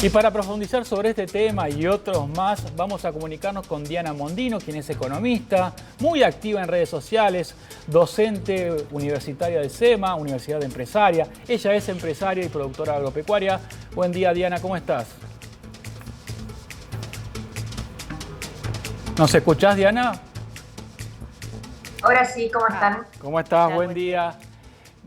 Y para profundizar sobre este tema y otros más, vamos a comunicarnos con Diana Mondino, quien es economista, muy activa en redes sociales, docente universitaria de SEMA, Universidad Empresaria. Ella es empresaria y productora agropecuaria. Buen día, Diana, ¿cómo estás? ¿Nos escuchás, Diana? Ahora sí, ¿cómo están? ¿Cómo estás? Hola, Buen día.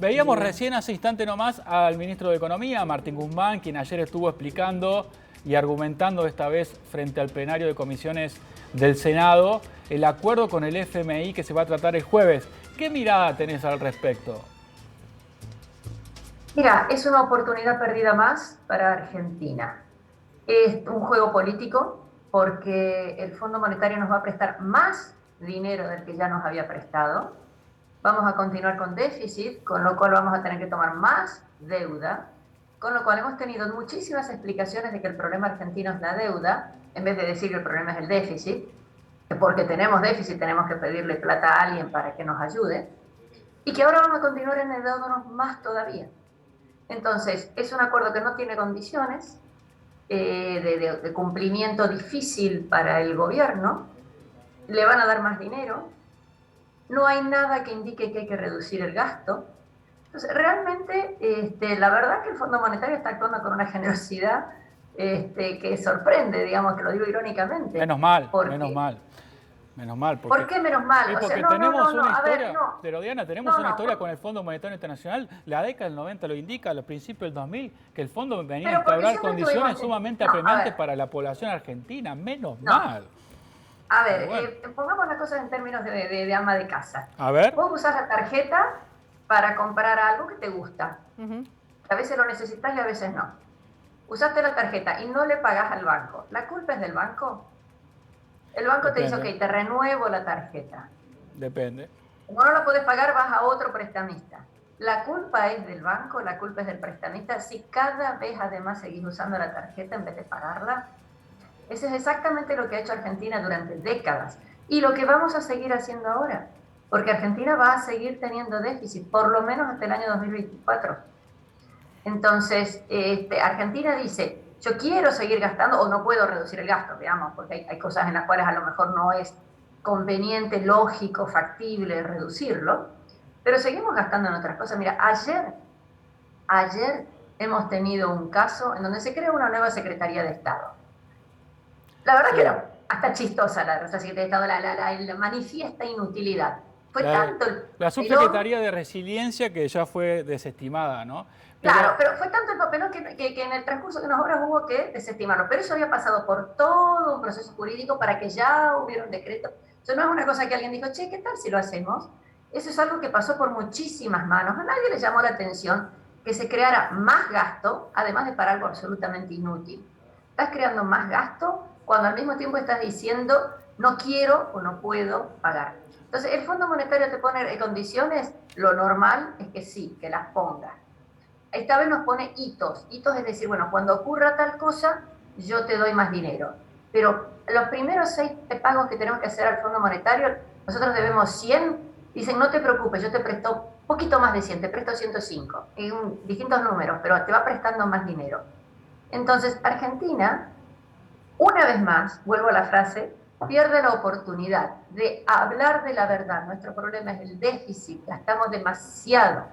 Veíamos Bien. recién hace instante nomás al ministro de Economía, Martín Guzmán, quien ayer estuvo explicando y argumentando esta vez frente al plenario de comisiones del Senado el acuerdo con el FMI que se va a tratar el jueves. ¿Qué mirada tenés al respecto? Mira, es una oportunidad perdida más para Argentina. Es un juego político porque el Fondo Monetario nos va a prestar más dinero del que ya nos había prestado. Vamos a continuar con déficit, con lo cual vamos a tener que tomar más deuda, con lo cual hemos tenido muchísimas explicaciones de que el problema argentino es la deuda, en vez de decir que el problema es el déficit, que porque tenemos déficit tenemos que pedirle plata a alguien para que nos ayude, y que ahora vamos a continuar endeudándonos más todavía. Entonces, es un acuerdo que no tiene condiciones, de cumplimiento difícil para el gobierno, le van a dar más dinero, no hay nada que indique que hay que reducir el gasto. Entonces, realmente, la verdad que el Fondo Monetario está actuando con una generosidad que sorprende, digamos, que lo digo irónicamente. Menos mal, Porque, menos mal. Menos mal. ¿por qué menos mal? Sí, O sea, porque no, tenemos una a ver, historia, no. pero Diana, tenemos No, una no, historia no. con el Fondo Monetario Internacional. La década del 90 lo indica, a los principios del 2000, que el fondo venía a Pero porque instaurar siempre condiciones estuvimos... sumamente No, a apremiantes ver, para la población argentina. Menos no. mal. A Pero ver, bueno. pongamos las cosas en términos de ama de casa. A ver. Vos usás la tarjeta para comprar algo que te gusta. Ujú. A veces lo necesitas y a veces no. Usaste la tarjeta y no le pagás al banco. ¿La culpa es del banco? El banco te dice, Depende. ok, te renuevo la tarjeta. Depende. Como no la podés pagar, vas a otro prestamista. ¿La culpa es del banco? ¿La culpa es del prestamista? Si cada vez además seguís usando la tarjeta en vez de pagarla. Eso es exactamente lo que ha hecho Argentina durante décadas y lo que vamos a seguir haciendo ahora, porque Argentina va a seguir teniendo déficit, por lo menos hasta el año 2024. Entonces, Argentina dice, yo quiero seguir gastando o no puedo reducir el gasto, digamos, porque hay cosas en las cuales a lo mejor no es conveniente, lógico, factible reducirlo, pero seguimos gastando en otras cosas. Mira, ayer hemos tenido un caso en donde se crea una nueva Secretaría de Estado. La verdad Sí. que era hasta chistosa la Secretaría de Estado, la manifiesta inutilidad. Fue La, tanto el la papelón, subsecretaría de Resiliencia que ya fue desestimada, ¿no? claro, pero fue tanto el papelón que en el transcurso de unas horas hubo que desestimarlo. Pero eso había pasado por todo un proceso jurídico para que ya hubiera un decreto. Eso no es una cosa que alguien dijo, che, ¿qué tal si lo hacemos? Eso es algo que pasó por muchísimas manos. A nadie le llamó la atención que se creara más gasto, además de para algo absolutamente inútil. Estás creando más gasto cuando al mismo tiempo estás diciendo no quiero o no puedo pagar. Entonces, el Fondo Monetario te pone condiciones, lo normal es que sí, que las ponga. Esta vez nos pone hitos. Hitos es decir, bueno, cuando ocurra tal cosa, yo te doy más dinero. Pero los primeros 6 pagos que tenemos que hacer al Fondo Monetario, nosotros debemos 100, dicen, no te preocupes, yo te presto un poquito más de 100, te presto 105, en distintos números, pero te va prestando más dinero. Entonces, Argentina, una vez más, vuelvo a la frase, pierde la oportunidad de hablar de la verdad. Nuestro problema es el déficit, gastamos demasiado.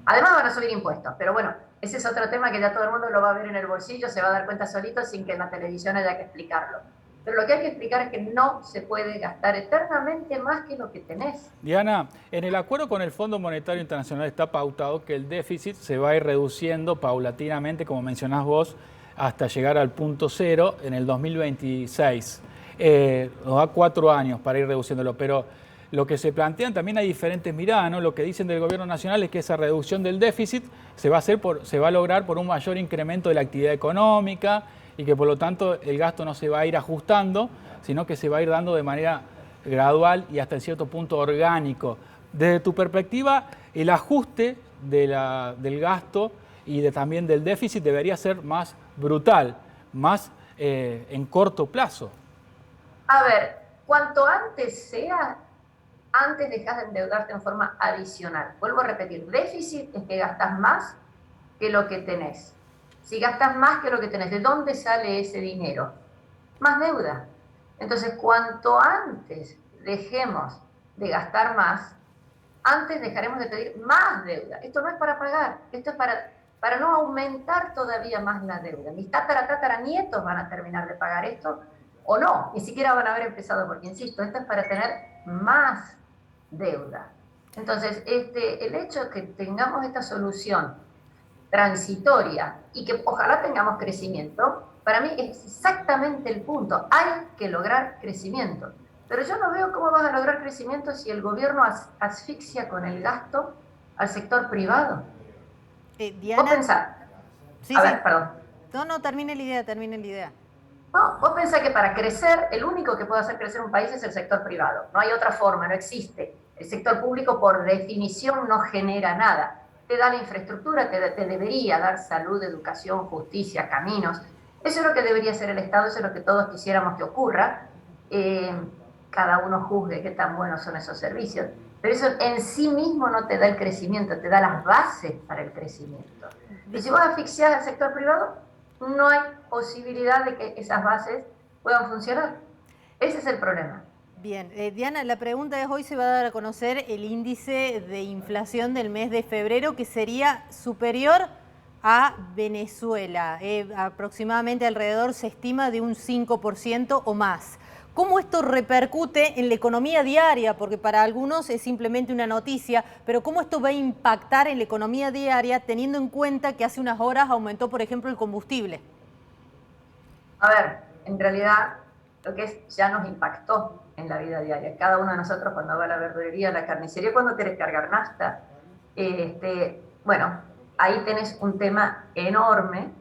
Además van a subir impuestos, pero bueno, ese es otro tema que ya todo el mundo lo va a ver en el bolsillo, se va a dar cuenta solito sin que en la televisión haya que explicarlo. Pero lo que hay que explicar es que no se puede gastar eternamente más que lo que tenés. Diana, en el acuerdo con el Fondo Monetario Internacional está pautado que el déficit se va a ir reduciendo paulatinamente, como mencionás vos, hasta llegar al punto cero en el 2026. Nos da 4 años para ir reduciéndolo, pero lo que se plantean también hay diferentes miradas, ¿no? Lo que dicen del gobierno nacional es que esa reducción del déficit se va a lograr por un mayor incremento de la actividad económica y que por lo tanto el gasto no se va a ir ajustando, sino que se va a ir dando de manera gradual y hasta en cierto punto orgánico. Desde tu perspectiva, el ajuste del gasto y también del déficit debería ser más brutal, más en corto plazo. A ver, cuanto antes sea, antes dejas de endeudarte en forma adicional. Vuelvo a repetir, déficit es que gastas más que lo que tenés. Si gastas más que lo que tenés, ¿de dónde sale ese dinero? Más deuda. Entonces, cuanto antes dejemos de gastar más, antes dejaremos de pedir más deuda. Esto no es para pagar, esto es para no aumentar todavía más la deuda. Mis tataranietos van a terminar de pagar esto o no, ni siquiera van a haber empezado, porque insisto, esto es para tener más deuda. Entonces, el hecho de que tengamos esta solución transitoria y que ojalá tengamos crecimiento, para mí es exactamente el punto. Hay que lograr crecimiento. Pero yo no veo cómo vas a lograr crecimiento si el gobierno asfixia con el gasto al sector privado. Diana, vos pensás, sí, a sí. ver, perdón. No, termine la idea. No, vos pensás que para crecer, el único que puede hacer crecer un país es el sector privado. No hay otra forma, no existe. El sector público, por definición, no genera nada. Te da la infraestructura, te debería dar salud, educación, justicia, caminos. Eso es lo que debería hacer el Estado, eso es lo que todos quisiéramos que ocurra. Cada uno juzgue qué tan buenos son esos servicios. Pero eso en sí mismo no te da el crecimiento, te da las bases para el crecimiento. Y si vos asfixiás al sector privado, no hay posibilidad de que esas bases puedan funcionar. Ese es el problema. Bien, Diana, la pregunta es, hoy se va a dar a conocer el índice de inflación del mes de febrero, que sería superior a Venezuela, aproximadamente alrededor se estima de un 5% o más. ¿Cómo esto repercute en la economía diaria? Porque para algunos es simplemente una noticia, pero ¿cómo esto va a impactar en la economía diaria teniendo en cuenta que hace unas horas aumentó, por ejemplo, el combustible? A ver, en realidad lo que es ya nos impactó en la vida diaria. Cada uno de nosotros cuando va a la verdulería, a la carnicería, cuando querés cargar nafta, bueno, ahí tenés un tema enorme,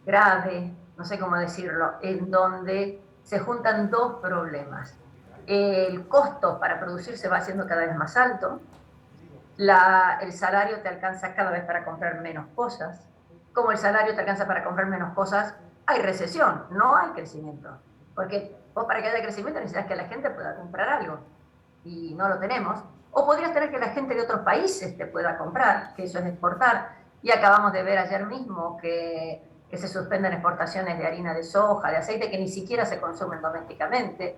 grave, no sé cómo decirlo, en donde se juntan dos problemas. El costo para producir se va haciendo cada vez más alto, el salario te alcanza cada vez para comprar menos cosas. Como el salario te alcanza para comprar menos cosas, hay recesión, no hay crecimiento. Porque vos para que haya crecimiento necesitas que la gente pueda comprar algo y no lo tenemos. O podrías tener que la gente de otros países te pueda comprar, que eso es exportar. Y acabamos de ver ayer mismo que se suspenden exportaciones de harina de soja, de aceite, que ni siquiera se consumen domésticamente.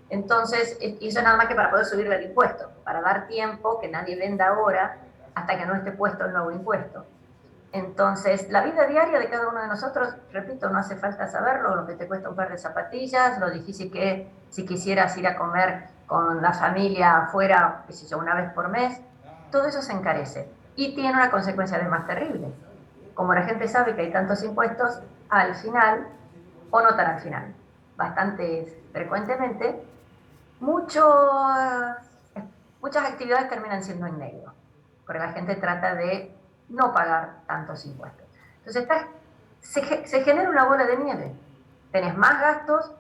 Entonces, eso nada más que para poder subirle el impuesto, para dar tiempo que nadie venda ahora hasta que no esté puesto el nuevo impuesto. Entonces, la vida diaria de cada uno de nosotros, repito, no hace falta saberlo, lo que te cuesta un par de zapatillas, lo difícil que es si quisieras ir a comer con la familia afuera, qué sé yo, una vez por mes, todo eso se encarece. Y tiene una consecuencia además terrible. Como la gente sabe que hay tantos impuestos, al final, o no tan al final, bastante frecuentemente, muchas actividades terminan siendo en negro, porque la gente trata de no pagar tantos impuestos. Entonces se genera una bola de nieve. Tenés más gastos,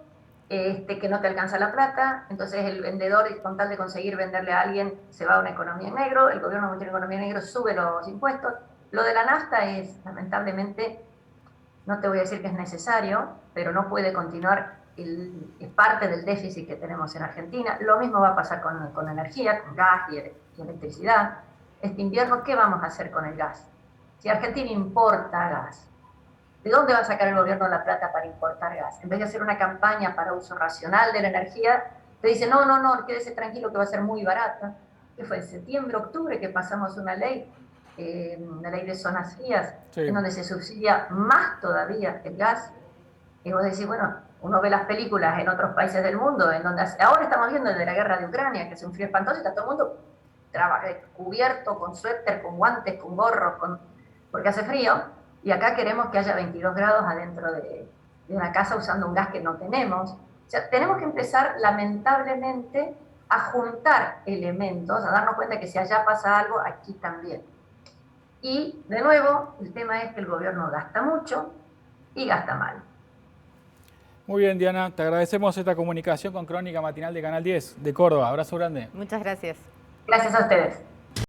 que no te alcanza la plata, entonces el vendedor, con tal de conseguir venderle a alguien, se va a una economía en negro, el gobierno como tiene economía en negro sube los impuestos. Lo de la nafta es, lamentablemente, no te voy a decir que es necesario, pero no puede continuar, es parte del déficit que tenemos en Argentina. Lo mismo va a pasar con energía, con gas y electricidad. Este invierno, ¿qué vamos a hacer con el gas? Si Argentina importa gas, ¿de dónde va a sacar el gobierno la plata para importar gas? En vez de hacer una campaña para uso racional de la energía, te dice, no, quédese tranquilo que va a ser muy barata. ¿Qué fue? En septiembre, octubre, que pasamos una ley de zonas frías, sí, en donde se subsidia más todavía el gas. Y vos decís, bueno, uno ve las películas en otros países del mundo, en donde ahora estamos viendo el de la guerra de Ucrania, que es un frío espantoso y está todo el mundo cubierto, con suéter, con guantes, con gorros, porque hace frío, y acá queremos que haya 22 grados adentro de una casa usando un gas que no tenemos. O sea, tenemos que empezar, lamentablemente, a juntar elementos, a darnos cuenta que si allá pasa algo, aquí también. Y, de nuevo, el tema es que el gobierno gasta mucho y gasta mal. Muy bien, Diana, te agradecemos esta comunicación con Crónica Matinal de Canal 10 de Córdoba. Abrazo grande. Muchas gracias. Gracias a ustedes.